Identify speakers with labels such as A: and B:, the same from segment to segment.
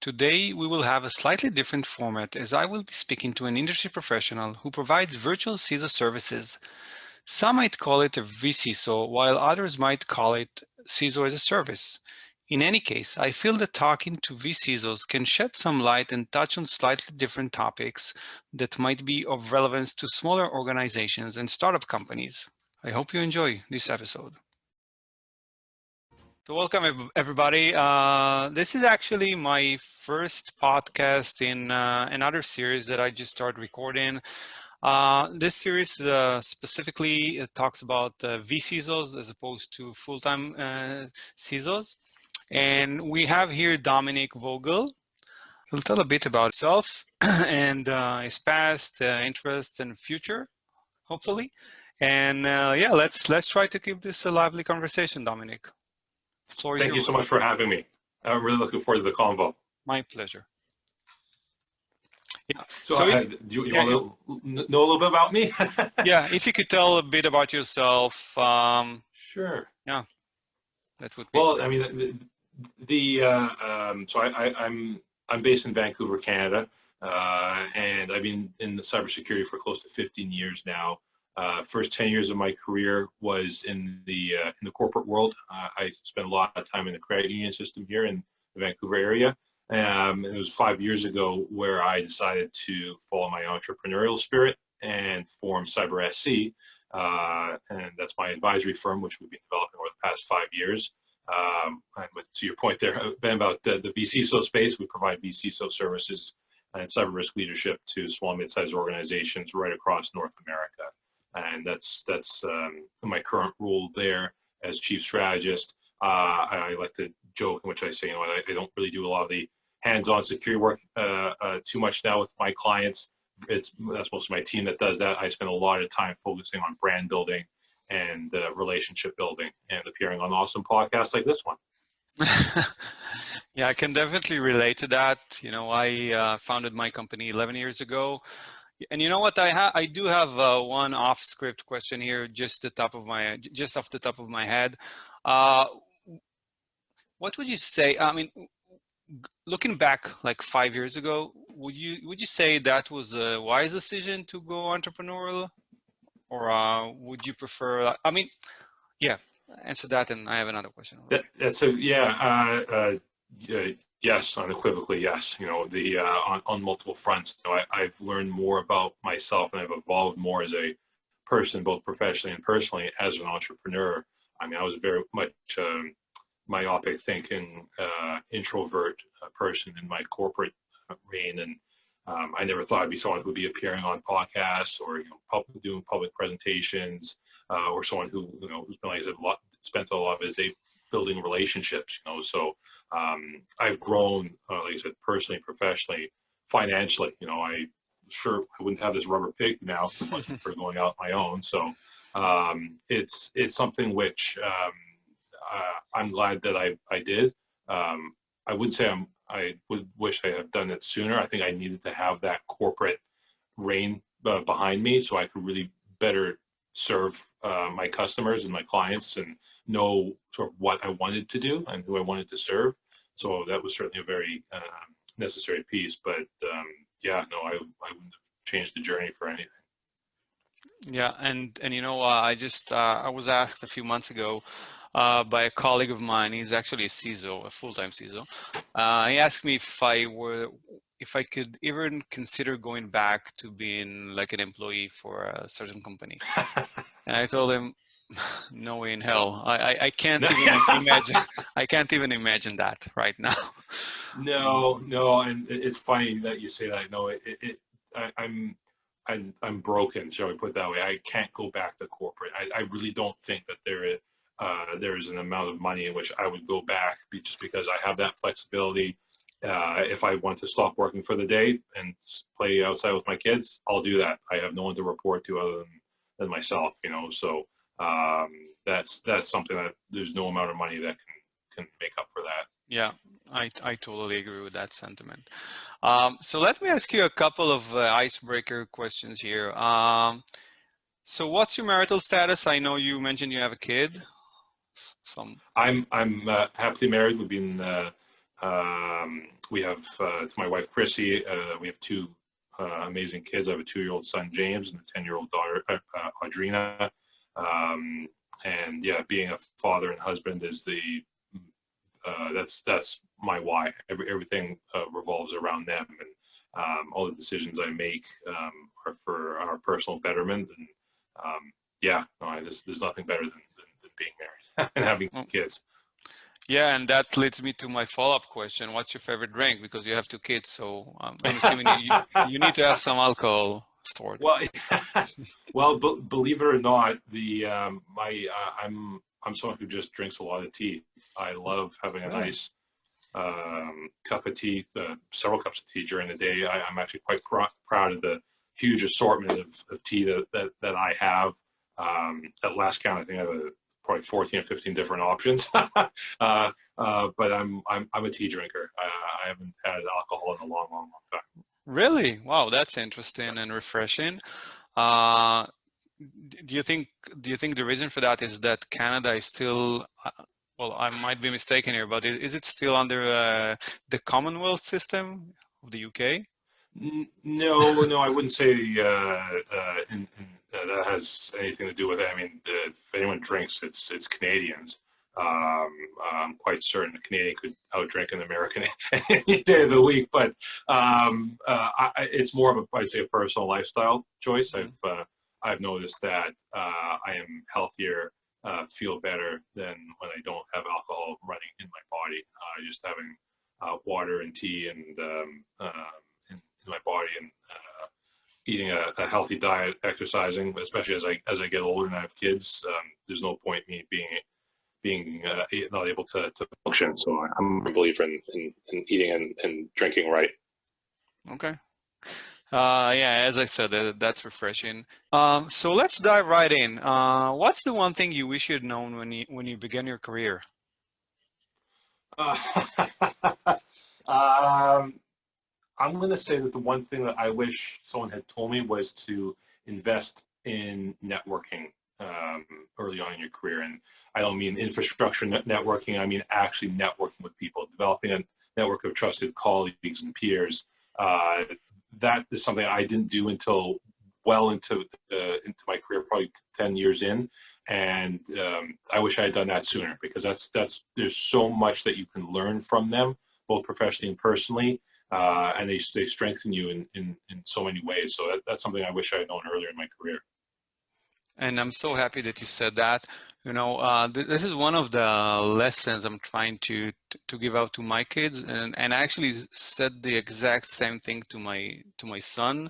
A: Today, we will have a slightly different format as I will be speaking to an industry professional who provides virtual CISO services. Some might call it a vCISO, while others might call it CISO as a service. In any case, I feel that talking to vCISOs can shed some light and touch on slightly different topics that might be of relevance to smaller organizations and startup companies. I hope you enjoy this episode. So welcome everybody. This is actually my first podcast in another series that I just started recording. This series specifically talks about vCISOs as opposed to full-time CISOs. And we have here Dominic Vogel. He'll tell a bit about himself and his past, interests, and future, hopefully. And yeah, let's try to keep this a lively conversation, Dominic.
B: Thank you so much for having me. I'm really looking forward to the convo.
A: My pleasure. Yeah.
B: So do you want to know a little bit about me?
A: Yeah, if you could tell a bit about yourself.
B: Sure.
A: Yeah, that would be.
B: Well, I mean, so I'm based in Vancouver, Canada, and I've been in the cybersecurity for close to 15 years now. First 10 years of my career was in the corporate world. I spent a lot of time in the credit union system here in the Vancouver area. It was 5 years ago where I decided to follow my entrepreneurial spirit and form CyberSC. And that's my advisory firm, which we've been developing over the past 5 years. And to your point there, Ben, about the vCISO space, we provide vCISO services and cyber risk leadership to small and mid-sized organizations right across North America. And that's my current role there as chief strategist. I like to joke in which I say, I don't really do a lot of the hands-on security work too much now with my clients. That's most of my team that does that. I spend a lot of time focusing on brand building and relationship building and appearing on awesome podcasts like this one.
A: Yeah, I can definitely relate to that. I founded my company 11 years ago. And you know what? I do have one off-script question here, just off the top of my head. What would you say? I mean, looking back like 5 years ago, would you say that was a wise decision to go entrepreneurial, or would you prefer? I mean, yeah, answer that, and I have another question.
B: Yes, unequivocally, yes. On multiple fronts. I've learned more about myself, and I've evolved more as a person, both professionally and personally, as an entrepreneur. I mean, I was very much myopic thinking, introvert person in my corporate reign, and I never thought I'd be someone who would be appearing on podcasts or doing public presentations, or someone who's been, like I said, spent a lot of his day building relationships. So I've grown, like I said, personally, professionally, financially. I wouldn't have this rubber pig now if it wasn't for going out on my own. So it's something which I'm glad that I did. I would say I would wish I had done it sooner. I think I needed to have that corporate reign behind me so I could really better serve my customers and my clients and know sort of what I wanted to do and who I wanted to serve. So that was certainly a very necessary piece. But yeah, no, I wouldn't have changed the journey for anything.
A: Yeah, and I was asked a few months ago by a colleague of mine. He's actually a CISO, a full-time CISO. He asked me if I could even consider going back to being like an employee for a certain company. And I told him, no way in hell. I can't even imagine. I can't even imagine that right now.
B: No, and it's funny that you say that. No, I'm broken, shall we put it that way. I can't go back to corporate. I really don't think that there is an amount of money in which I would go back just because I have that flexibility. If I want to stop working for the day and play outside with my kids, I'll do that. I have no one to report to other than myself, So that's something that there's no amount of money that can make up for that.
A: Yeah, I totally agree with that sentiment. So let me ask you a couple of icebreaker questions here. So what's your marital status? I know you mentioned you have a kid.
B: I'm happily married. We've been We have, to my wife, Chrissy, we have two amazing kids. I have a 2-year-old son, James, and a 10-year-old daughter, Audrina. And yeah, being a father and husband is that's my why. Everything revolves around them, and all the decisions I make are for our personal betterment. And yeah, no, there's nothing better than being married and having kids.
A: Yeah, and that leads me to my follow-up question. What's your favorite drink? Because you have 2 kids, so I'm assuming you need to have some alcohol stored.
B: Well, well, believe it or not, I'm someone who just drinks a lot of tea. I love having a nice cup of tea, several cups of tea during the day. I'm actually quite proud of the huge assortment of tea that I have. At last count, I think I have probably 14 or 15 different options. But I'm a tea drinker. I haven't had alcohol in a long time.
A: Really? Wow, that's interesting and refreshing. Do you think the reason for that is that Canada is still, well, I might be mistaken here, but is it still under the Commonwealth system of the UK?
B: No, I wouldn't say that has anything to do with it. I mean, if anyone drinks, it's Canadians. I'm quite certain a Canadian could outdrink an American any day of the week, but it's more of I'd say a personal lifestyle choice. I've noticed that I am healthier, feel better than when I don't have alcohol running in my body. Just having water and tea and in my body, and eating a healthy diet, exercising, especially as I get older and I have kids. There's no point in me being not able to function. So I'm a believer in eating and drinking right.
A: Okay. Yeah, as I said, that's refreshing. So let's dive right in. What's the one thing you wish you'd known when you began your career?
B: I'm going to say that the one thing that I wish someone had told me was to invest in networking early on in your career. And I don't mean infrastructure networking. I mean actually networking with people, developing a network of trusted colleagues and peers. That is something I didn't do until well into my career, probably 10 years in. And I wish I had done that sooner, because there's so much that you can learn from them, both professionally and personally. And they strengthen you in so many ways. So that's something I wish I had known earlier in my career.
A: And I'm so happy that you said that. You know, this is one of the lessons I'm trying to give out to my kids, and I actually said the exact same thing to my son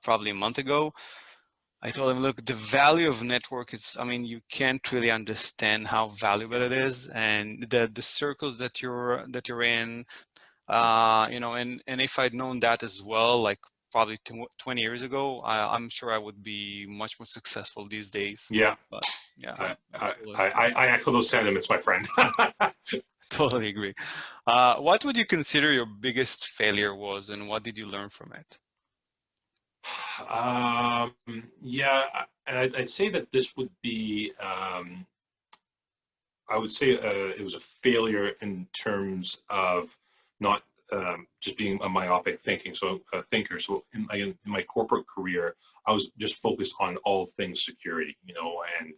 A: probably a month ago. I told him, look, the value of network is, I mean, you can't really understand how valuable it is, and the circles that you're in, you know, and if I'd known that as well, like probably 20 years ago, I'm sure I would be much more successful these days.
B: Yeah.
A: But yeah,
B: I echo those sentiments, my friend.
A: totally agree. What would you consider your biggest failure was, and what did you learn from it?
B: Yeah, and I'd say that this would be, I would say it was a failure in terms of not just being a myopic thinker. So in my corporate career, I was just focused on all things security, you know, and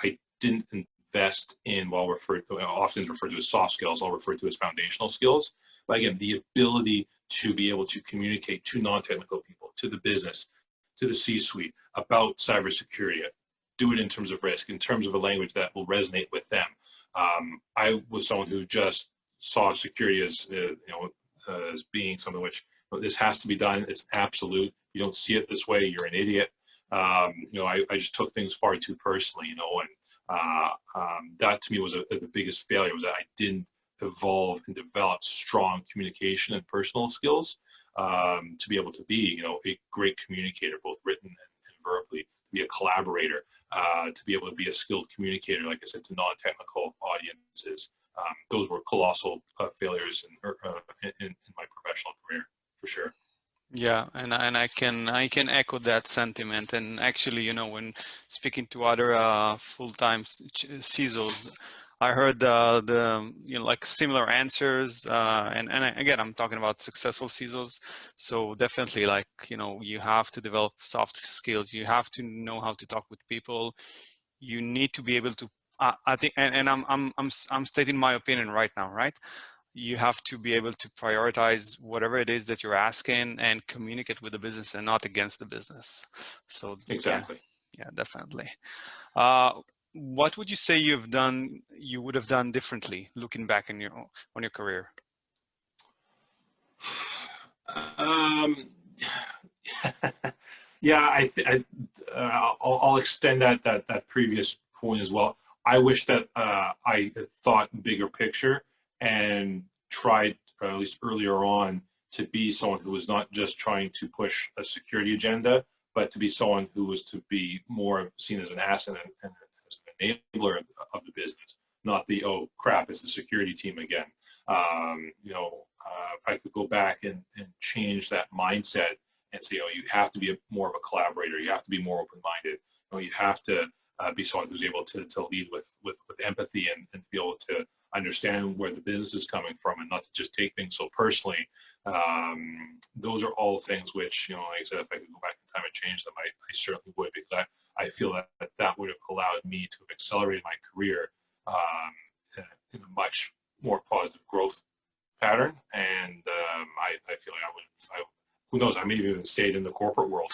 B: I didn't invest in often referred to as soft skills. I'll refer to as foundational skills. But again, the ability to be able to communicate to non-technical people, to the business, to the C-suite about cybersecurity, do it in terms of risk, in terms of a language that will resonate with them. I was someone who just saw security as as being something which, this has to be done. It's absolute. You don't see it this way, you're an idiot. I just took things far too personally, and that to me was the biggest failure, was that I didn't evolve and develop strong communication and personal skills to be able to be, a great communicator, both written and verbally, to be a collaborator, to be able to be a skilled communicator, like I said, to non-technical audiences. Those were colossal failures in my professional career, for sure.
A: Yeah, and I can echo that sentiment. And actually, when speaking to other full-time CISOs, I heard like similar answers, again, I'm talking about successful CISOs. So definitely, like, you have to develop soft skills. You have to know how to talk with people. You need to be able to. I think, and I'm stating my opinion right now, right? You have to be able to prioritize whatever it is that you're asking and communicate with the business and not against the business. So
B: Exactly.
A: yeah, definitely. Uh, what would you say you would have done differently looking back on your career?
B: Yeah, I'll extend that previous point as well. I wish that I had thought bigger picture and tried, at least earlier on, to be someone who was not just trying to push a security agenda, but to be someone who was to be more seen as an asset and as an enabler of the business, not the, oh crap, it's the security team again. If I could go back and change that mindset and say, you have to be more of a collaborator. You have to be more open-minded. You have to be someone who's able to lead with empathy and be able to understand where the business is coming from and not to just take things so personally. Those are all things which, like I said, if I could go back in time and change them, I certainly would, because I feel that would have allowed me to have accelerated my career in a much more positive growth pattern. And I feel like who knows, I may have even stayed in the corporate world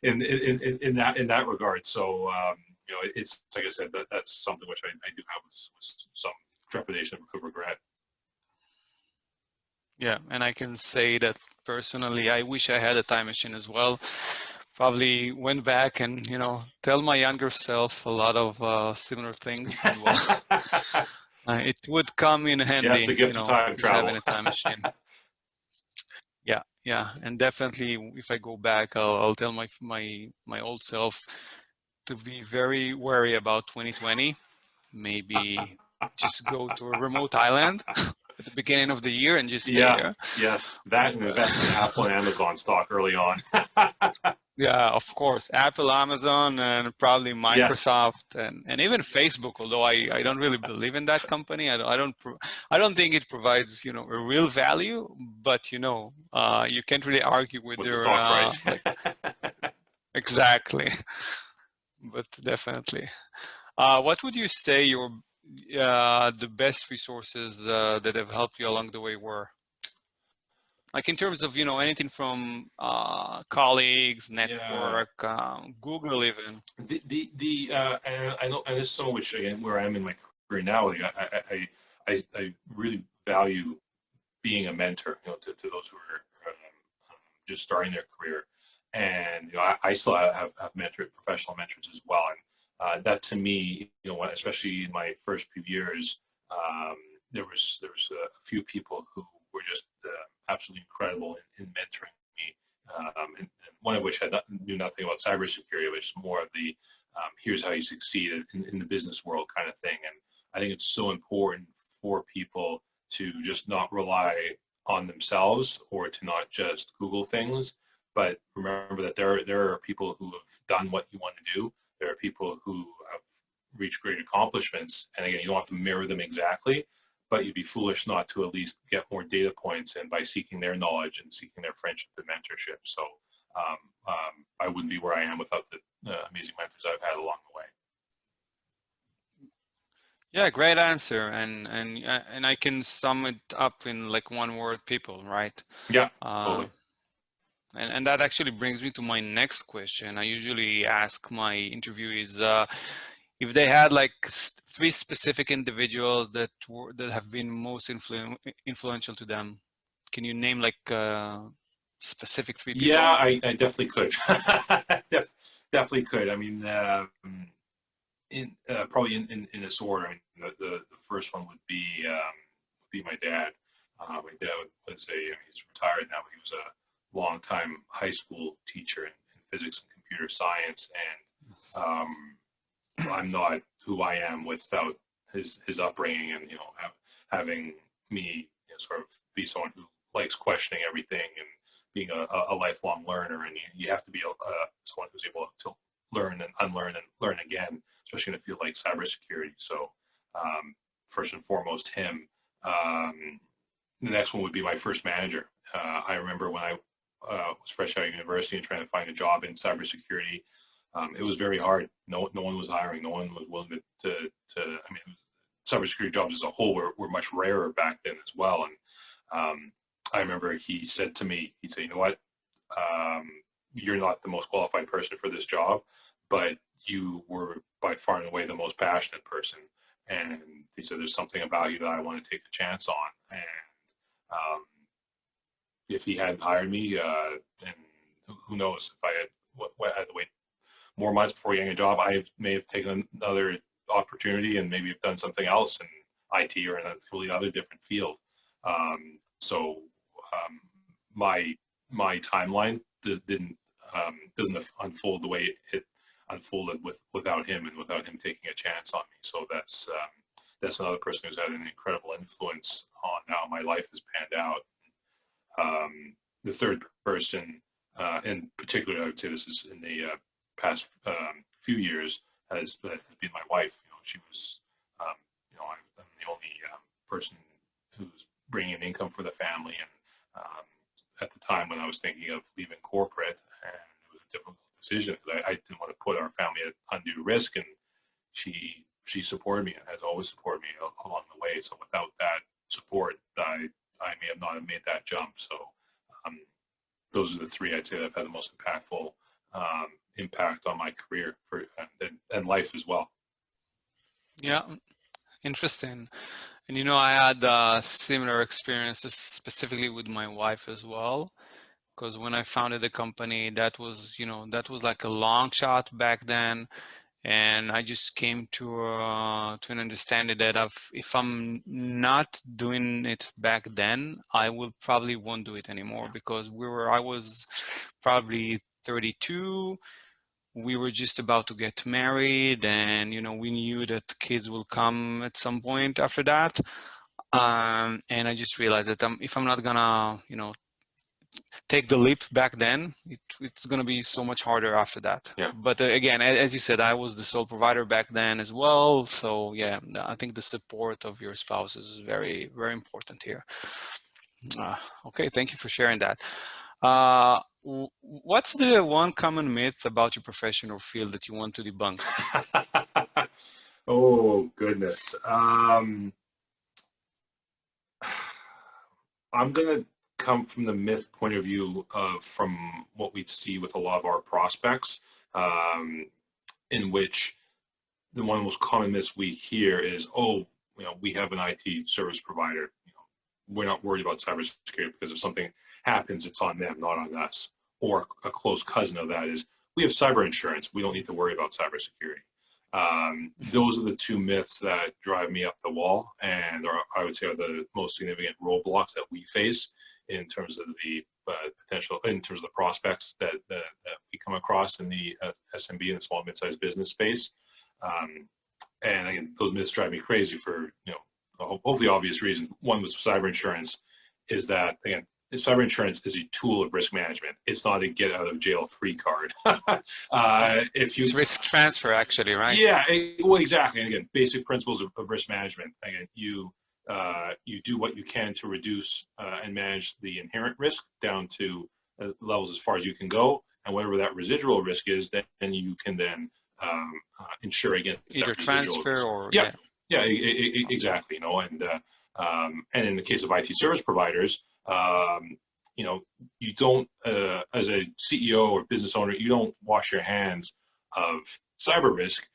B: in that regard. So it's like I said, that's something which I do have with some trepidation of regret.
A: Yeah, and I can say that personally, I wish I had a time machine as well. Probably went back and tell my younger self a lot of similar things, and well, it would come in handy.
B: Yes, the gift of time
A: just
B: travel.
A: having a time machine. Yeah, and definitely, if I go back, I'll tell my old self to be very wary about 2020. Maybe just go to a remote island at the beginning of the year and just stay there.
B: Yes, that and invest in Apple and Amazon stock early on.
A: Yeah, of course, Apple, Amazon, and probably Microsoft, yes. and even Facebook. Although I don't really believe in that company, I don't think it provides a real value. But you can't really argue with their
B: the stock price.
A: Exactly. But definitely, what would you say the best resources that have helped you along the way were? Like in terms of anything from colleagues, network, Google even.
B: And I know, and this is some of which, again, where I'm in my career now, like I really value being a mentor, to those who are just starting their career, and I still have professional mentors as well, and that to me, especially in my first few years, there was a few people who were just absolutely incredible in mentoring me, and one of which knew nothing about cybersecurity, which is more of the here's how you succeed in the business world kind of thing. And I think it's so important for people to just not rely on themselves or to not just Google things, but remember that there are people who have done what you want to do. There are people who have reached great accomplishments, and again, you don't have to mirror them exactly, but you'd be foolish not to at least get more data points, and by seeking their knowledge and seeking their friendship and mentorship. So I wouldn't be where I am without the amazing mentors I've had along the way.
A: Yeah, great answer, and I can sum it up in like one word: people, right?
B: Yeah, totally.
A: And that actually brings me to my next question. I usually ask my interviewees if they had like 3 specific individuals that have been most influential to them. Can you name like specific 3 people?
B: Yeah, I definitely could. Definitely could. I mean, probably in this order. I mean, the first one would be my dad. My dad was he's retired now, but he was a longtime high school teacher in physics and computer science, and I'm not who I am without his upbringing, and having me sort of be someone who likes questioning everything and being a lifelong learner, and you have to be someone who's able to learn and unlearn and learn again, especially in a field like cybersecurity. So first and foremost him. The next one would be my first manager. I remember when I was fresh out of university and trying to find a job in cybersecurity. It was very hard. No one was hiring. No one was willing to I mean, cybersecurity jobs as a whole were much rarer back then as well. And I remember he said to me, he'd say, you know what, you're not the most qualified person for this job, but you were by far and away the most passionate person. And he said, there's something about you that I want to take a chance on. And if he hadn't hired me, and who knows, if I had to wait more months before getting a job, I may have taken another opportunity and maybe have done something else in IT or in a totally other different field. My timeline doesn't unfold the way it unfolded without him and without him taking a chance on me. So that's another person who's had an incredible influence on how my life has panned out. The third person, in particular, I would say this is in the past few years, has been my wife. You know, she was, I'm the only person who's bringing in income for the family, and at the time when I was thinking of leaving corporate, and it was a difficult decision because I didn't want to put our family at undue risk, and she supported me and has always supported me along the way. So without that support, I may have not have made that jump. So those are the three I'd say that have had the most impactful impact on my career and life as well.
A: Yeah, interesting. And, you know, I had similar experiences specifically with my wife as well, because when I founded the company, that was like a long shot back then. And I just came to an understanding that if I'm not doing it back then, I will probably won't do it anymore, because I was probably 32. We were just about to get married, and we knew that kids will come at some point after that. And I just realized that if I'm not gonna take the leap back then, it's going to be so much harder after that.
B: Yeah.
A: But again, as you said, I was the sole provider back then as well. So yeah, I think the support of your spouse is very, very important here. Okay, thank you for sharing that. What's the one common myth about your profession or field that you want to debunk?
B: Oh, goodness. I'm going to come from the myth point of view from what we see with a lot of our prospects, in which the one most common myth we hear is, we have an IT service provider. We're not worried about cybersecurity because if something happens, it's on them, not on us. Or a close cousin of that is, we have cyber insurance. We don't need to worry about cybersecurity. Those are the two myths that drive me up the wall, and I would say are the most significant roadblocks that we face in terms of the potential, in terms of the prospects that we come across in the SMB and the small mid-sized business space. And again, those myths drive me crazy for hopefully obvious reasons. One was cyber insurance, is that again, cyber insurance is a tool of risk management. It's not a get out of jail free card.
A: It's risk transfer, actually, right?
B: Yeah, well, exactly. And again, basic principles of risk management. Again, you do what you can to reduce and manage the inherent risk down to levels as far as you can go, and whatever that residual risk is, then you can then insure against
A: either
B: that residual
A: transfer
B: risk.
A: or
B: Exactly. And in the case of IT service providers, you don't, as a CEO or business owner, you don't wash your hands of cyber risk.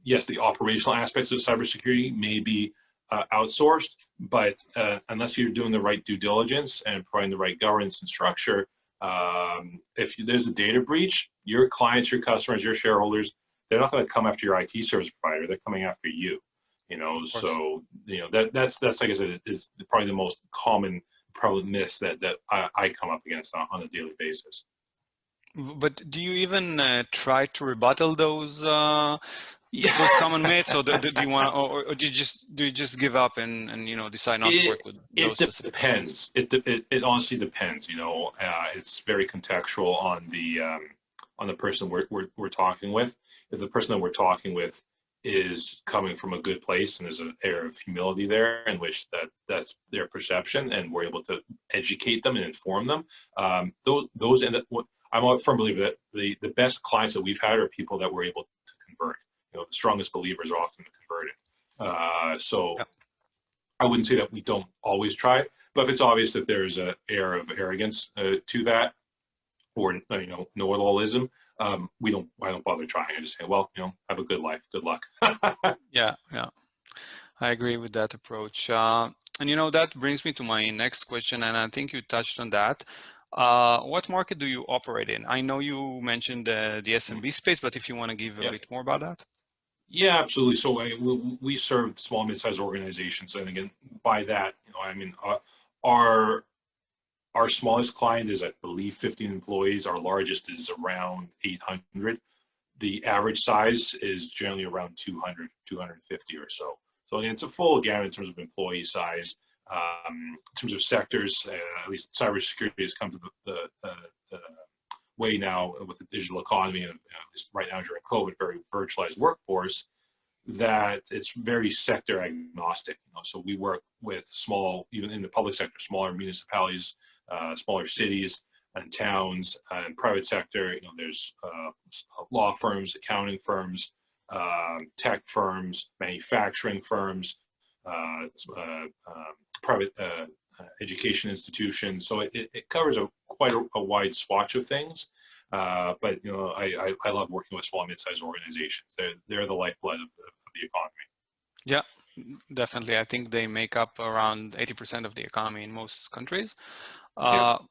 B: Yes, the operational aspects of cybersecurity may be outsourced, but unless you're doing the right due diligence and providing the right governance and structure, if there's a data breach, your clients, your customers, your shareholders, they're not going to come after your IT service provider. They're coming after you. So that's like I said, is probably the most common probably myths that I come up against on a daily basis.
A: But do you even try to rebuttal those common myths, or do you want, or do you just give up and decide not to work with those specific
B: depends. It honestly depends. It's very contextual on the person we're talking with. If the person that we're talking with is coming from a good place, and there's an air of humility there in which that's their perception, and we're able to educate them and inform them. Those end up, I'm a firm believer that the best clients that we've had are people that we're able to convert. You know, the strongest believers are often converted. So
A: Yep.
B: I wouldn't say that we don't always try, but if it's obvious that there's an air of arrogance to that, or know-it-allism, I don't bother trying. I just say, well, have a good life, good luck.
A: Yeah, I agree with that approach. And that brings me to my next question, and I think you touched on that. What market do you operate in? I know you mentioned the SMB space, but if you want to give a bit more about that.
B: Yeah, absolutely. So we serve small, mid-sized organizations, and again, by that, our smallest client is, I believe, 15 employees. Our largest is around 800. The average size is generally around 200, 250 or so. So again, it's a full gamut in terms of employee size. In terms of sectors, at least cybersecurity has come to the way now with the digital economy, and right now during COVID, very virtualized workforce, that it's very sector agnostic. So we work with small, even in the public sector, smaller municipalities, smaller cities and towns, and private sector. There's law firms, accounting firms, tech firms, manufacturing firms, private education institutions. So it covers quite a wide swatch of things. But I love working with small and mid-sized organizations. They're the lifeblood of the economy.
A: Yeah, definitely. I think they make up around 80% of the economy in most countries. But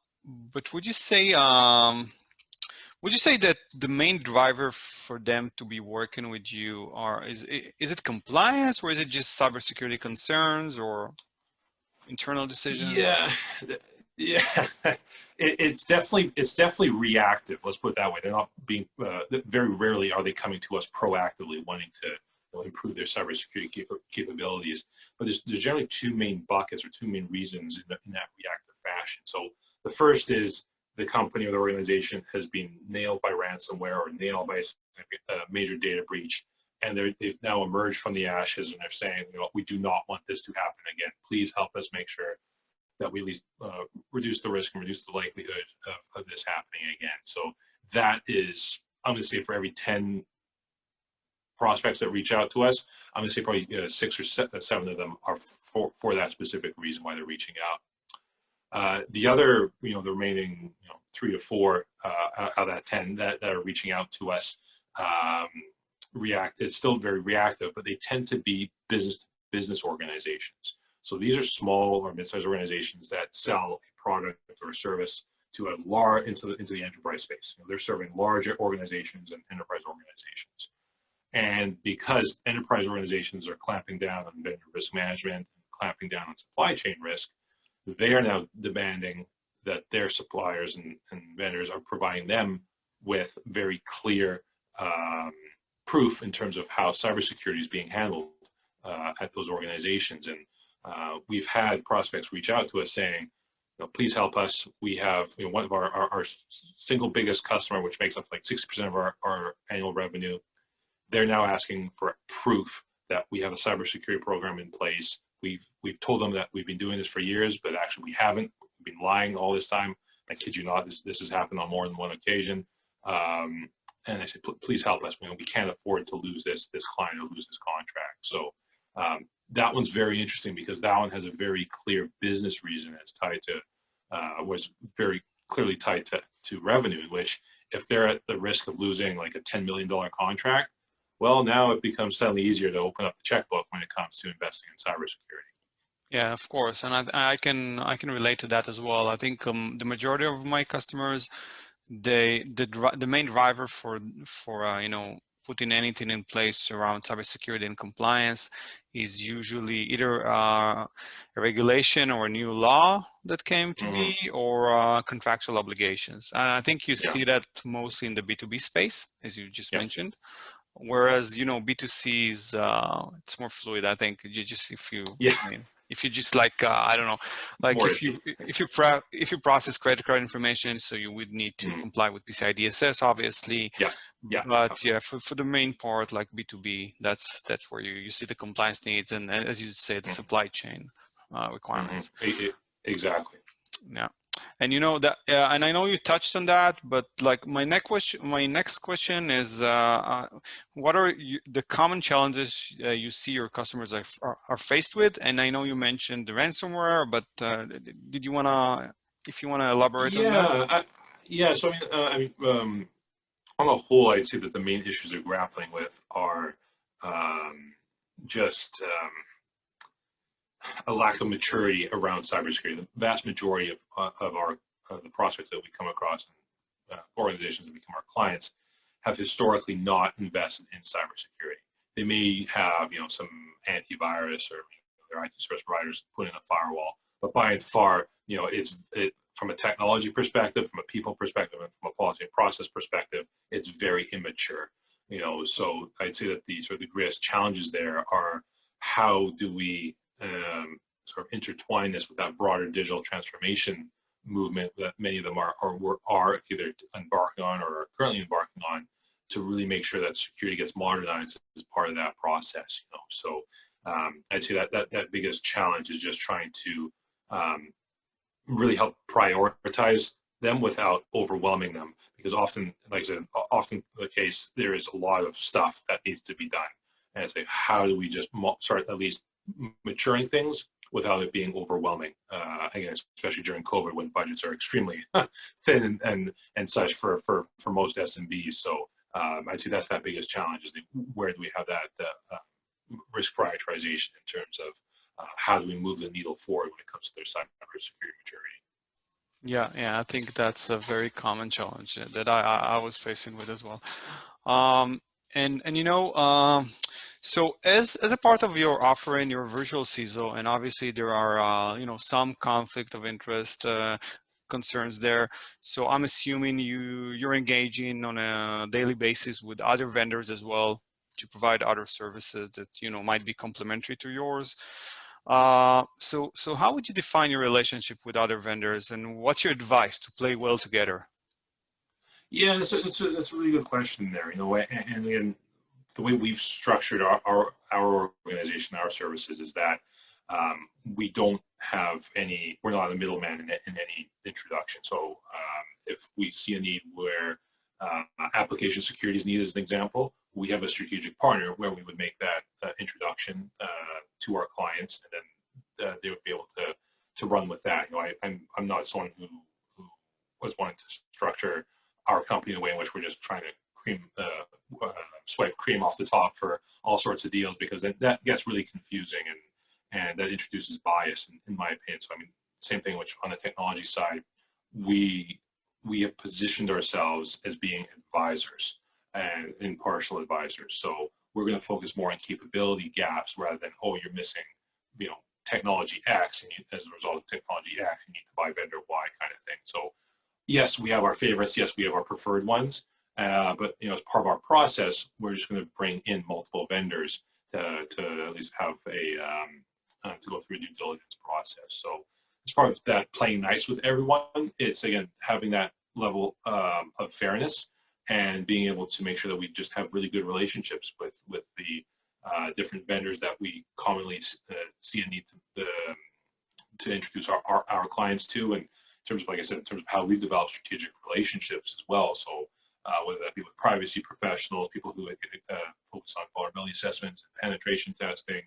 A: would you say that the main driver for them to be working with you is it compliance, or is it just cybersecurity concerns or internal decisions?
B: Yeah. It's definitely reactive. Let's put it that way. They're not being very rarely are they coming to us proactively wanting to improve their cybersecurity capabilities. But there's generally two main buckets or two main reasons in that reactive fashion. So the first is the company or the organization has been nailed by ransomware or nailed by a major data breach, and they've now emerged from the ashes, and they're saying, we do not want this to happen again. Please help us make sure that we at least reduce the risk and reduce the likelihood of this happening again. So that is, I'm going to say, for every 10 prospects that reach out to us, I'm going to say probably 6 or 7 of them are for that specific reason why they're reaching out. The other, the remaining 3 to 4 out of that 10 that are reaching out to us, it's still very reactive, but they tend to be business organizations. So these are small or mid-sized organizations that sell a product or a service to into the enterprise space. They're serving larger organizations and enterprise organizations. And because enterprise organizations are clamping down on vendor risk management, clamping down on supply chain risk, they are now demanding that their suppliers and vendors are providing them with very clear proof in terms of how cybersecurity is being handled at those organizations. And we've had prospects reach out to us saying, please help us. We have one of our single biggest customer, which makes up like 60% of our annual revenue. They're now asking for proof that we have a cybersecurity program in place. We've told them that we've been doing this for years, but actually we haven't. We've been lying all this time. I kid you not, this has happened on more than one occasion. And I said, please help us. We can't afford to lose this client or lose this contract. So that one's very interesting because that one has a very clear business reason. It's tied to, was very clearly tied to revenue, in which if they're at the risk of losing like a $10 million contract, well, now it becomes suddenly easier to open up the checkbook when it comes to investing in cybersecurity.
A: Yeah, of course, and I can relate to that as well. I think the majority of my customers, the main driver for putting anything in place around cybersecurity and compliance is usually either a regulation or a new law that came to be, or contractual obligations. And I think you see that mostly in the B2B space, as you just mentioned. Whereas, B2C is, it's more fluid. I think if you, if you just like I don't know, like
B: More
A: if you process credit card information, so you would need to comply with PCI DSS, obviously.
B: Yeah, yeah.
A: But yeah, for the main part, like B2B, that's where you see the compliance needs, and as you say, the supply chain requirements.
B: Exactly.
A: Yeah. And you know that, and I know you touched on that, but like my next question is, what are the common challenges you see your customers are faced with? And I know you mentioned the ransomware, but did you if you wanna elaborate on that?
B: Yeah. So on the whole, I'd say that the main issues they're grappling with are just a lack of maturity around cybersecurity. The vast majority of the prospects that we come across, and organizations that become our clients, have historically not invested in cybersecurity. They may have, some antivirus or their IT service providers put in a firewall, but by and far, from a technology perspective, from a people perspective, and from a policy and process perspective, it's very immature. So I'd say that the sort of the greatest challenges there are how do we sort of intertwine this with that broader digital transformation movement that many of them are either embarking on or are currently embarking on, to really make sure that security gets modernized as part of that process. So I'd say that biggest challenge is just trying to really help prioritize them without overwhelming them, because often, like I said, often the case, there is a lot of stuff that needs to be done, and it's like, how do we just start at least maturing things without it being overwhelming? Again, especially during COVID, when budgets are extremely thin and such for most SMBs. So I'd say that's that biggest challenge, is where do we have that risk prioritization in terms of how do we move the needle forward when it comes to their cybersecurity maturity?
A: Yeah, I think that's a very common challenge that I was facing with as well. So as a part of your offering, your virtual CISO, and obviously there are some conflict of interest concerns there. So I'm assuming you're engaging on a daily basis with other vendors as well to provide other services that might be complementary to yours. So how would you define your relationship with other vendors, and what's your advice to play well together?
B: Yeah, that's a really good question there. And again, the way we've structured our organization, our services, is that we don't have we're not a middleman in any introduction. So if we see a need where application security is needed, as an example, we have a strategic partner where we would make that introduction to our clients, and then they would be able to run with that. I'm not someone who was wanting to structure our company in a way in which we're just trying to swipe cream off the top for all sorts of deals, because that gets really confusing and that introduces bias, in my opinion. So same thing which on the technology side, we have positioned ourselves as being advisors and impartial advisors. So we're going to focus more on capability gaps rather than, you're missing, technology X, and as a result of technology X, you need to buy vendor Y, kind of thing. So yes, we have our favorites. Yes, we have our preferred ones. But as part of our process, we're just going to bring in multiple vendors to at least have to go through a due diligence process. So as part of that playing nice with everyone, it's again having that level of fairness and being able to make sure that we just have really good relationships with the different vendors that we commonly see a need to introduce our clients to, and in terms of, like I said, in terms of how we've developed strategic relationships as well. So whether that be with privacy professionals, people who focus on vulnerability assessments, penetration testing,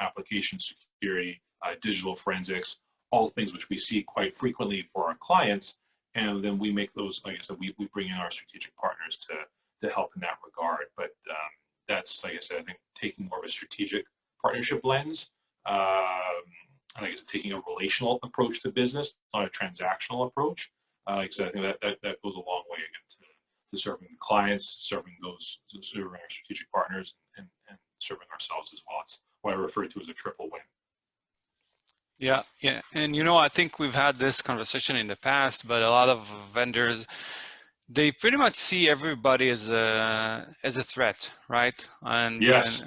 B: application security, digital forensics, all things which we see quite frequently for our clients. And then we make those, like I said, we bring in our strategic partners to help in that regard. But that's, like I said, I think taking more of a strategic partnership lens, and like I said, taking a relational approach to business, not a transactional approach. Like I said, I think that goes a long way again to serving clients, serving our strategic partners, and serving ourselves as well. It's what I refer to as a triple win.
A: Yeah. And I think we've had this conversation in the past, but a lot of vendors, they pretty much see everybody as a threat, right?
B: Yes.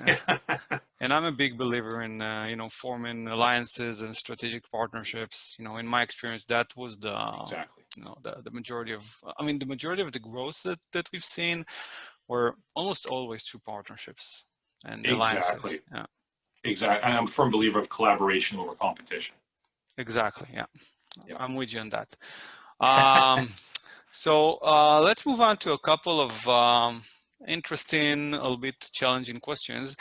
A: And I'm a big believer in, forming alliances and strategic partnerships. In my experience, that was
B: Exactly.
A: the majority of, the majority of the growth that we've seen were almost always through partnerships and alliances.
B: Exactly.
A: Yeah,
B: Exactly. I'm a firm believer of collaboration over competition.
A: exactly. Yeah,
B: Yeah.
A: I'm with you on that. So let's move on to a couple of interesting, a little bit challenging questions.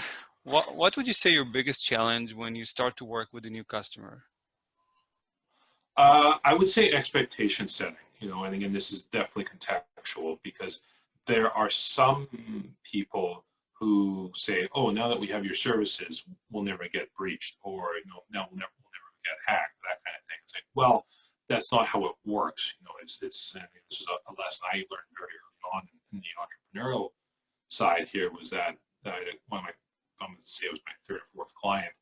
A: What would you say your biggest challenge when you start to work with a new customer?
B: I would say expectation setting, and again, this is definitely contextual because there are some people who say, oh, now that we have your services, we'll never get breached, or, now we'll never get hacked, that kind of thing. It's like, well, that's not how it works. It's this is a lesson I learned very early on in the entrepreneurial side here was that one of my, I'm going to say it was my third or fourth client,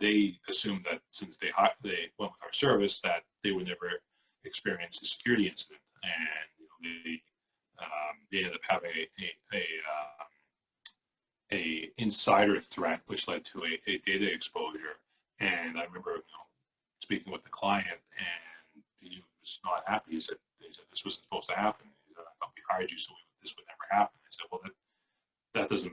B: they assumed that since they went with our service that they would never experience a security incident, and they ended up having a insider threat, which led to a data exposure. And I remember speaking with the client, and he was not happy. He said this wasn't supposed to happen. He said, I thought we hired you so this would never happen. I said, well, that's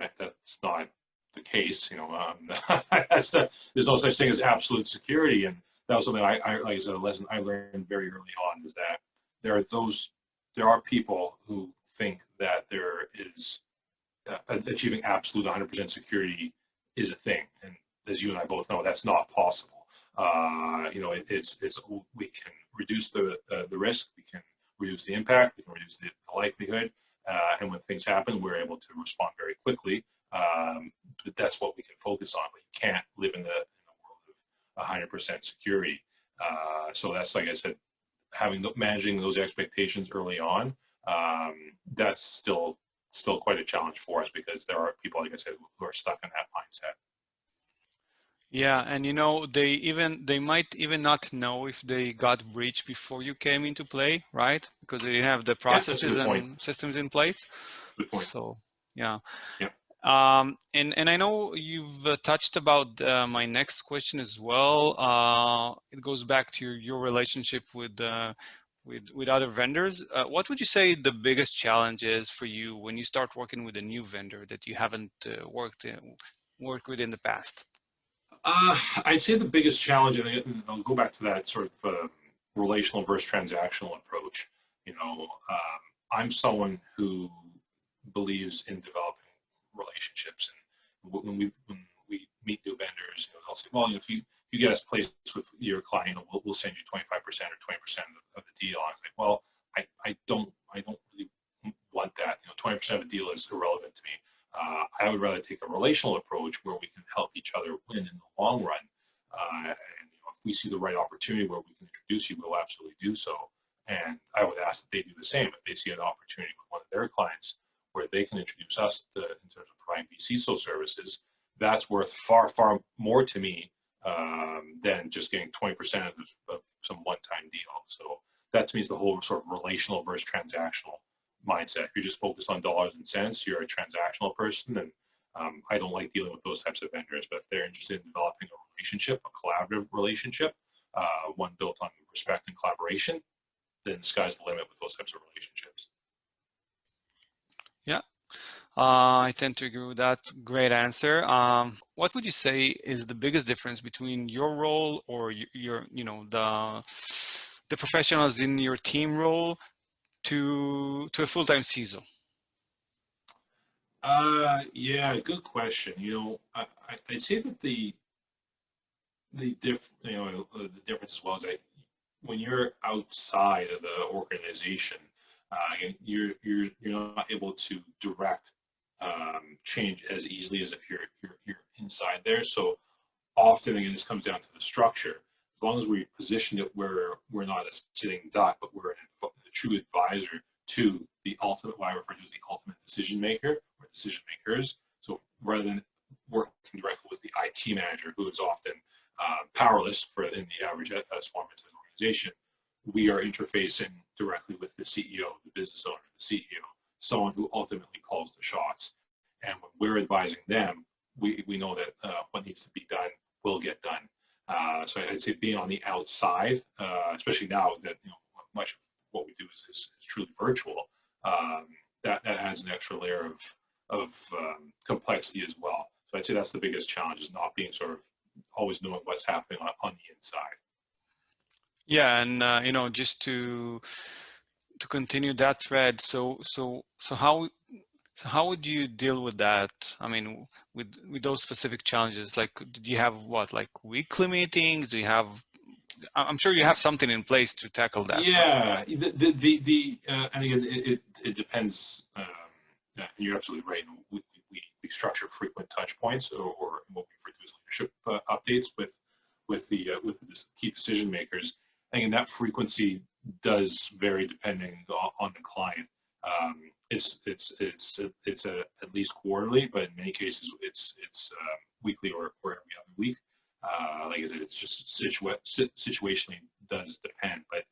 B: not the case. There's no such thing as absolute security. And that was something like I said, a lesson I learned very early on is that there are people who think that there is achieving absolute 100% security is a thing. And as you and I both know, that's not possible. We can reduce the risk, we can reduce the impact, we can reduce the likelihood, and when things happen, we're able to respond very quickly. But that's what we can focus on. But you can't live in the world of 100% security. So that's, like I said, managing those expectations early on. That's still quite a challenge for us because there are people, like I said, who are stuck in that mindset.
A: Yeah, and they might even not know if they got breached before you came into play, right? Because they didn't have the processes and systems in place.
B: Good point.
A: So, yeah.
B: Yeah.
A: And I know you've touched about my next question as well. It goes back to your relationship with other vendors. What would you say the biggest challenge is for you when you start working with a new vendor that you haven't worked with in the past?
B: I'd say the biggest challenge, and I'll go back to that sort of relational versus transactional approach. I'm someone who believes in developing relationships, and when we meet new vendors, they'll say, well, if you get us placed with your client, we'll send you 25% or 20% of the deal. I was like, well, I don't really want that. 20% of the deal is irrelevant to me. I would rather take a relational approach where we can help each other win in the long run. And if we see the right opportunity where we can introduce you, we'll absolutely do so. And I would ask that they do the same. If they see an opportunity with one of their clients where they can introduce us in terms of providing vCISO services, that's worth far, far more to me than just getting 20% of some one-time deal. So that to me is the whole sort of relational versus transactional mindset. If you're just focused on dollars and cents, you're a transactional person, and I don't like dealing with those types of vendors. But if they're interested in developing a relationship, a collaborative relationship, one built on respect and collaboration, then the sky's the limit with those types of relationships.
A: Yeah, I tend to agree with that. Great answer. What would you say is the biggest difference between your role or the professionals in your team role to a full-time CISO?
B: Yeah, good question. I'd say that the difference as well is that when you're outside of the organization, you're not able to direct change as easily as if you're inside there. So often, again, this comes down to the structure. As long as we position it where we're not a sitting duck, but we're a true advisor to the ultimate, what I refer to as the ultimate decision maker or decision makers. So rather than working directly with the IT manager, who is often powerless in the average small business organization, we are interfacing directly with the CEO, the business owner, the CEO, someone who ultimately calls the shots. And when we're advising them, we know that what needs to be done will get done. So I'd say being on the outside, especially now that much of what we do is truly virtual, that adds an extra layer of complexity as well. So I'd say that's the biggest challenge, is not being sort of always knowing what's happening on the inside.
A: Yeah, and just to continue that thread, so how would you deal with that? I mean, with those specific challenges, like, did you have what, like weekly meetings? Do you have? I'm sure you have something in place to tackle that, right?
B: Yeah, and again, it depends. And you're absolutely right. We structure frequent touch points, or what we refer to as leadership updates with the key decision makers. And that frequency does vary depending on the client. It's at least quarterly, but in many cases it's weekly or every other week. Like I said, it's just situationally does depend. But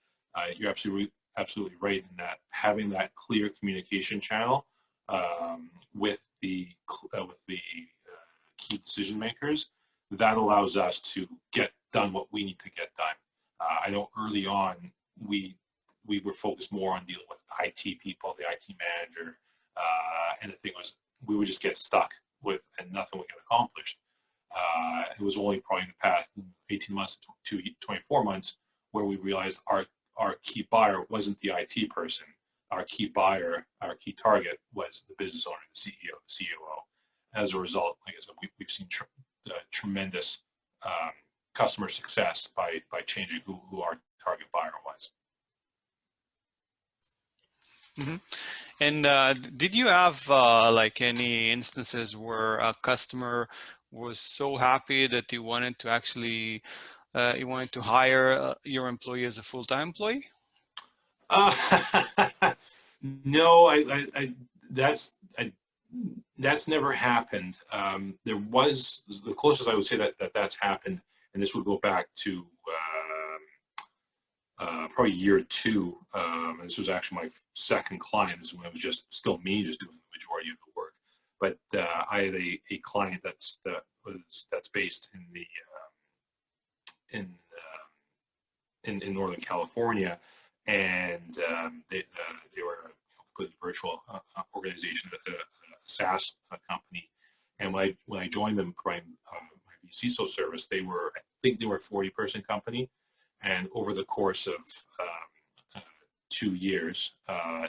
B: you're absolutely right in that having that clear communication channel with the key decision makers, that allows us to get done what we need to get done. I know early on we were focused more on dealing with IT people, the IT manager, and the thing was we would just get stuck with and nothing would get accomplished. It was only probably in the past 18 months to 24 months where we realized our key buyer wasn't the IT person. Our key buyer, our key target was the business owner, the CEO, the COO. As a result, like I said, we've seen tremendous customer success by changing who our target buyer was.
A: Mm-hmm. And did you have like any instances where a customer was so happy that he wanted to actually hire your employee as a full-time employee?
B: No, that's never happened. There was the closest I would say that's happened, and this would go back to probably year two. And this was actually my second client. This is when it was just still me just doing the majority of the work. But I had a client that's based in Northern California, and they were a completely virtual organization, a SaaS company. And when I joined them for my vCISO service, I think they were a 40-person company. And over the course of 2 years,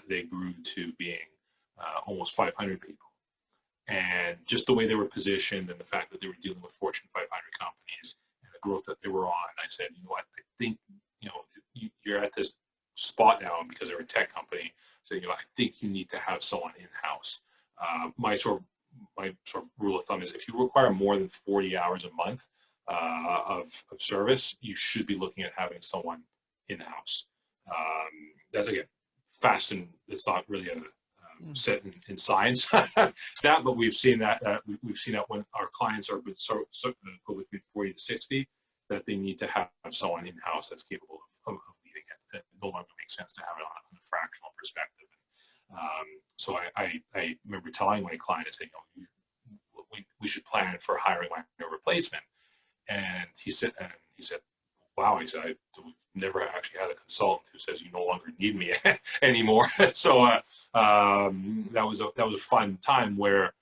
B: they grew to being almost 500 people. And just the way they were positioned and the fact that they were dealing with Fortune 500 companies and the growth that they were on, I said, you know what, I think, you're at this spot now because they're a tech company. So, I think you need to have someone in-house. My sort of rule of thumb is if you require more than 40 hours a month of service, you should be looking at having someone in-house. That's, again, fast, and it's not really a set in science that, but we've seen that when our clients are between 40 to 60, that they need to have someone in-house that's capable of leading it. It no longer makes sense to have it on a fractional perspective. So I remember telling my client, I said, we should plan for hiring my replacement. And he said, wow, he said, we've never actually had a consultant who says you no longer need me anymore. So that was a fun time where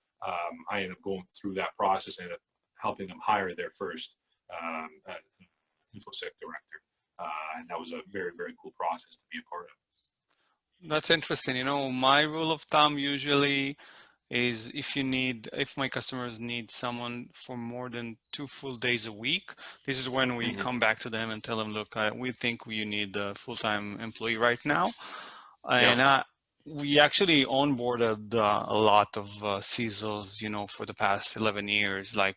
B: I ended up going through that process and ended up helping them hire their first InfoSec director. And that was a very, very cool process to be a part of.
A: That's interesting. My rule of thumb usually is if my customers need someone for more than 2 full days a week, this is when we come back to them and tell them, look, we think you need a full-time employee right now. And we actually onboarded a lot of CISOs, for the past 11 years, like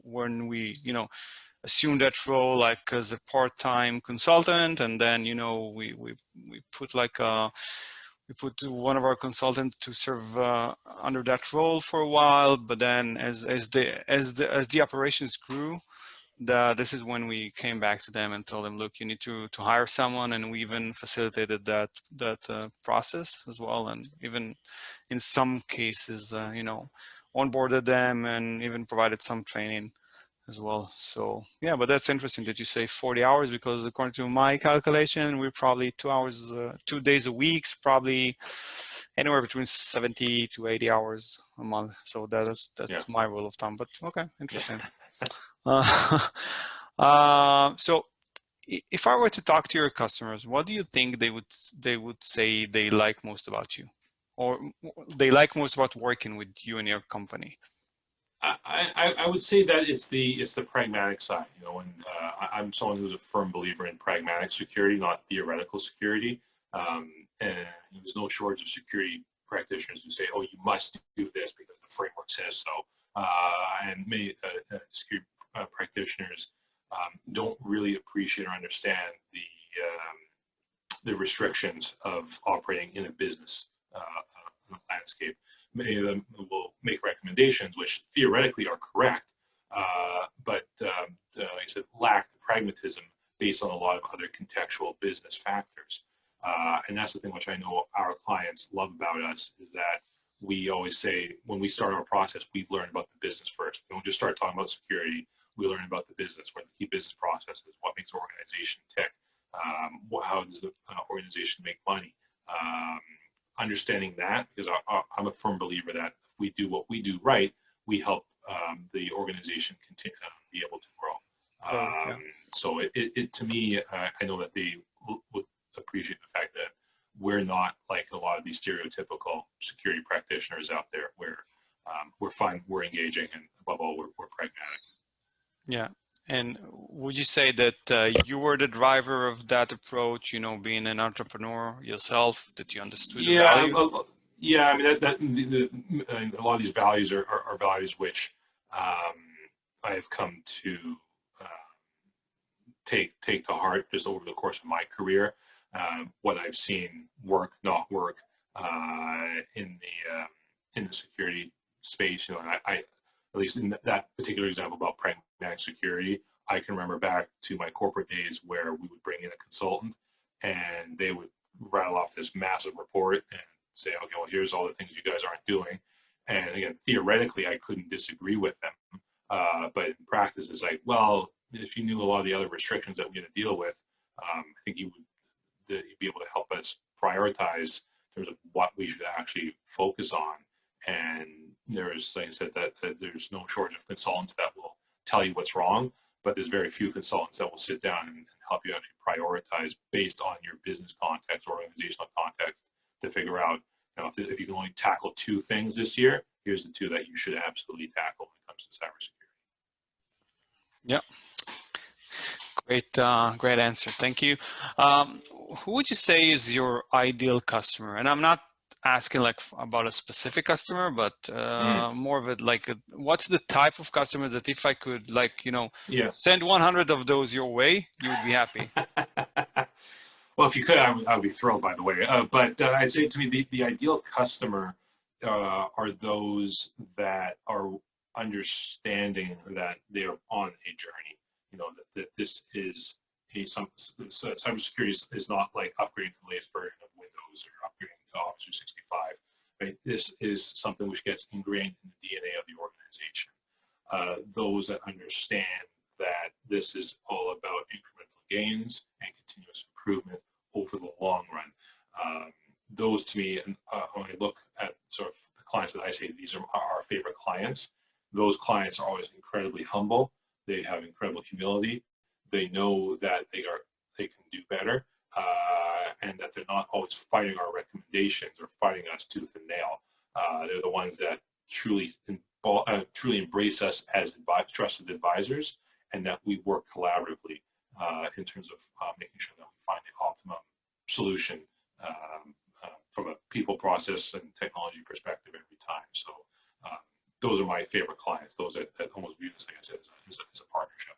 A: when we, assumed that role like as a part-time consultant, and then, we put we put one of our consultants to serve under that role for a while, but then as the operations grew, this is when we came back to them and told them, look, you need to hire someone, and we even facilitated that process as well, and even in some cases, onboarded them and even provided some training as well. So yeah, but that's interesting that you say 40 hours, because according to my calculation, we're probably 2 hours, 2 days a week, probably anywhere between 70 to 80 hours a month. So that's my rule of thumb, but okay, interesting. So if I were to talk to your customers, what do you think they would say they like most about you, or they like most about working with you and your company?
B: I would say that it's the pragmatic side, you know, and I'm someone who's a firm believer in pragmatic security, not theoretical security. And there's no shortage of security practitioners who say, "Oh, you must do this because the framework says so." And many security practitioners don't really appreciate or understand the restrictions of operating in a business landscape. Many of them will make recommendations which theoretically are correct, but like I said, lack the pragmatism based on a lot of other contextual business factors. And that's the thing which I know our clients love about us, is that we always say when we start our process, we learn about the business first. We don't just start talking about security. We learn about the business, what the key business processes, what makes an organization tick, how does the organization make money. Understanding that, because I'm a firm believer that if we do what we do right, we help the organization continue be able to grow. So it to me, I know that they would appreciate the fact that we're not like a lot of these stereotypical security practitioners out there, where we're fun, we're engaging, and above all, we're pragmatic.
A: Yeah. And would you say that you were the driver of that approach, you know, being an entrepreneur yourself, that you understood the value?
B: Yeah, I mean, a lot of these values are values which I have come to take to heart just over the course of my career. What I've seen work, not work, in the security space. You know, I at least in that particular example about pragmatic security, I can remember back to my corporate days where we would bring in a consultant and they would rattle off this massive report and say, okay, well, here's all the things you guys aren't doing. And again, theoretically, I couldn't disagree with them. But in practice, it's like, well, if you knew a lot of the other restrictions that we had to deal with, I think you'd be able to help us prioritize in terms of what we should actually focus on. And there's, like I said, that there's no shortage of consultants that will tell you what's wrong, but there's very few consultants that will sit down and help you actually prioritize based on your business context or organizational context to figure out, you know, if you can only tackle 2 things this year, here's the 2 that you should absolutely tackle when it comes to cybersecurity.
A: Yeah. Great answer. Thank you. Who would you say is your ideal customer? And I'm not asking like about a specific customer, but more of it like what's the type of customer that if I could, like, you know, send 100 of those your way, you would be happy?
B: Well, if you could, I would be thrilled, by the way. But I'd say to me, the ideal customer are those that are understanding that they're on a journey. You know, that this is cybersecurity is not like upgrading to the latest version of Windows or upgrading to Office 365. Right? This is something which gets ingrained in the DNA of the organization. Those that understand that this is all about incremental gains and continuous improvement over the long run. Those to me, when I look at sort of the clients that I say these are our favorite clients, those clients are always incredibly humble. They have incredible humility. They know that they can do better, and that they're not always fighting our recommendations or fighting us tooth and nail. They're the ones that truly embrace us as trusted advisors, and that we work collaboratively in terms of making sure that we find the optimum solution from a people, process, and technology perspective every time. So those are my favorite clients. Those that almost view this, like I said, as a partnership.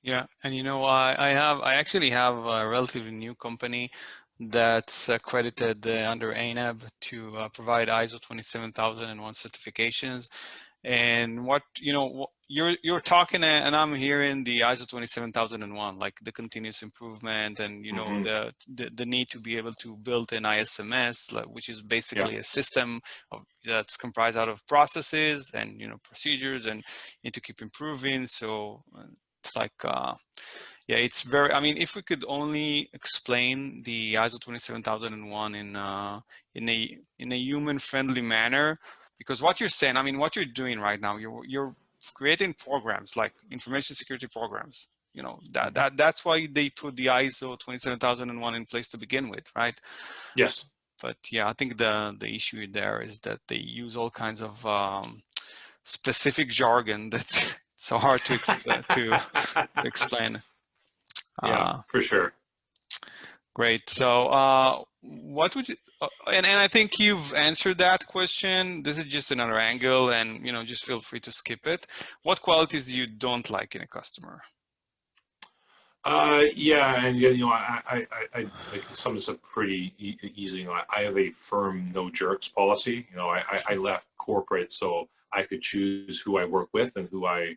A: Yeah, and you know, I actually have a relatively new company that's accredited under ANAB to provide ISO 27001 certifications. And what, you're talking, and I'm hearing the ISO 27001, like the continuous improvement, and the need to be able to build an ISMS, which is basically a system that's comprised out of processes and procedures, and need to keep improving. So it's like yeah, it's very, I mean, if we could only explain the ISO 27001 in a human-friendly manner, because what you're saying, I mean, what you're doing right now, you're creating programs like information security programs. That's why they put the ISO 27001 in place to begin with, right?
B: Yes.
A: But yeah, I think the issue there is that they use all kinds of specific jargon that it's so hard to explain.
B: Yeah, for sure.
A: Great. So what would you, and I think you've answered that question. This is just another angle, and just feel free to skip it. What qualities you don't like in a customer?
B: Yeah, and I can sum this up pretty easily. I have a firm no jerks policy. I left corporate so I could choose who I work with and who I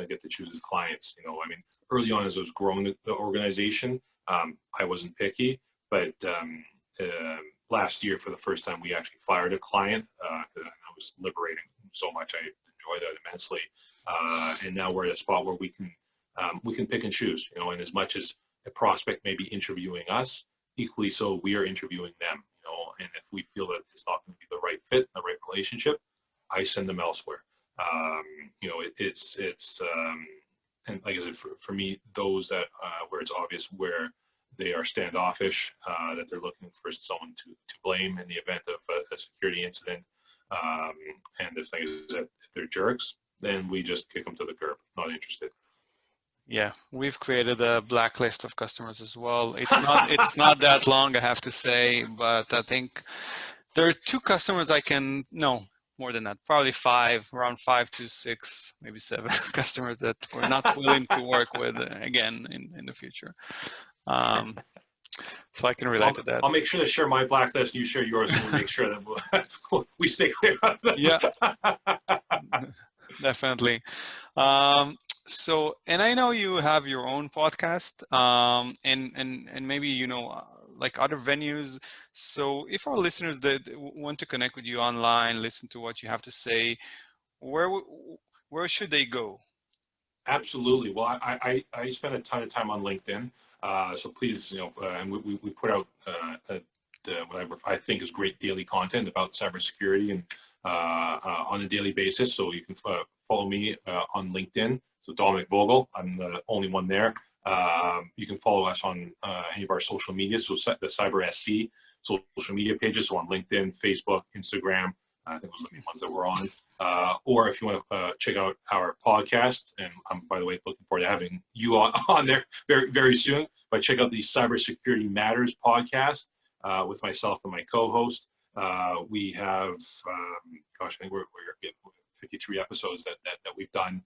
B: get to choose as clients. I mean, early on as I was growing the organization, I wasn't picky, but last year for the first time we actually fired a client. I was liberating so much. I enjoyed that immensely, and now we're at a spot where we can pick and choose. And as much as a prospect may be interviewing us, equally so we are interviewing them. And if we feel that it's not going to be the right fit, the right relationship, I send them elsewhere. And like I said, for me, those that where it's obvious where they are standoffish, that they're looking for someone to blame in the event of a security incident, and the thing is that if they're jerks, then we just kick them to the curb. Not interested.
A: Yeah, we've created a blacklist of customers as well. It's not that long, I have to say, but I think there are 2 customers no, more than that, probably 5, around 5 to 6, maybe 7 customers that we're not willing to work with again in the future. So I can relate to that.
B: I'll make sure to share my blacklist. You share yours, and we'll make sure that we stay clear of them.
A: Yeah, definitely. So, and I know you have your own podcast, and maybe like other venues. So, if our listeners that want to connect with you online, listen to what you have to say, where should they go?
B: Absolutely. Well, I spend a ton of time on LinkedIn, so please, and we put out what I think is great daily content about cybersecurity and on a daily basis. So you can follow me on LinkedIn. So Dominic Vogel, I'm the only one there. You can follow us on any of our social media. So the Cyber SC social media pages. So on LinkedIn, Facebook, Instagram. I think those are the main ones that we're on. Or if you want to check out our podcast, and I'm, by the way, looking forward to having you on there very, very soon. But check out the Cybersecurity Matters podcast with myself and my co-host. We have, I think we're 53 episodes that we've done,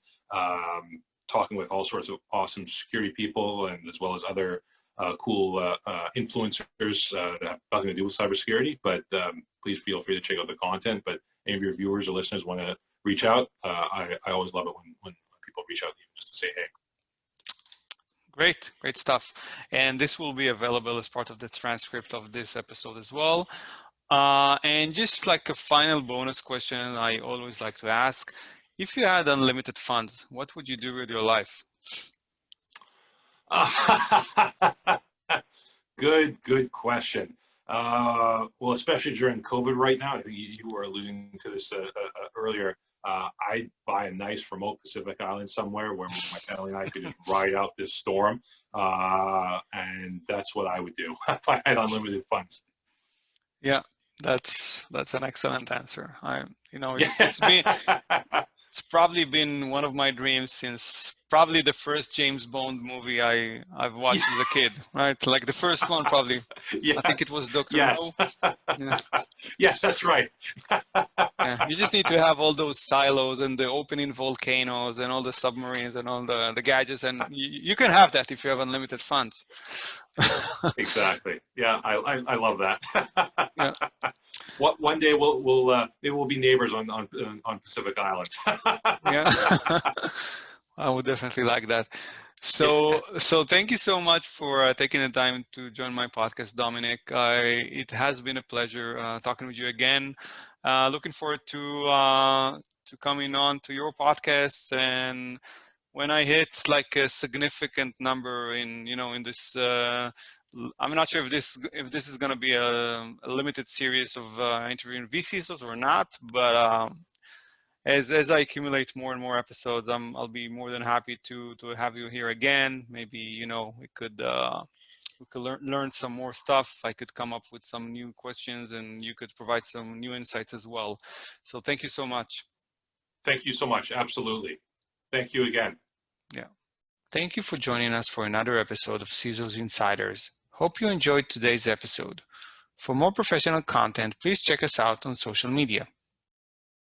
B: talking with all sorts of awesome security people, and as well as other cool influencers that have nothing to do with cybersecurity. But please feel free to check out the content. But any of your viewers or listeners want to reach out, I always love it when people reach out even just to say hey.
A: Great stuff. And this will be available as part of the transcript of this episode as well. And just like a final bonus question I always like to ask, if you had unlimited funds, what would you do with your life?
B: Good question. Well, especially during COVID right now, I think you were alluding to this earlier. I'd buy a nice remote Pacific island somewhere where my family and I could just ride out this storm. And that's what I would do if I had unlimited funds.
A: Yeah, that's an excellent answer. It's probably been one of my dreams since probably the first James Bond movie I've watched as a kid, right? Like the first one, probably.
B: Yes.
A: I think it was Dr.
B: Yes.
A: No. Yeah.
B: Yeah, that's right.
A: Yeah. You just need to have all those silos and the opening volcanoes and all the submarines and all the gadgets, and you can have that if you have unlimited funds.
B: Exactly. Yeah, I love that.
A: Yeah.
B: One day maybe we'll be neighbors on Pacific Islands.
A: Yeah. I would definitely like that. So thank you so much for taking the time to join my podcast, Dominic. It has been a pleasure talking with you again. Looking forward to coming on to your podcast, and when I hit like a significant number in this. I'm not sure if this is going to be a limited series of interviewing vCISOs or not, but as I accumulate more and more episodes, I'll be more than happy to have you here again. Maybe we could learn some more stuff. I could come up with some new questions, and you could provide some new insights as well. So thank you so much.
B: Thank you so much. Absolutely. Thank you again.
A: Yeah. Thank you for joining us for another episode of CISOs Insiders. Hope you enjoyed today's episode. For more professional content, please check us out on social media.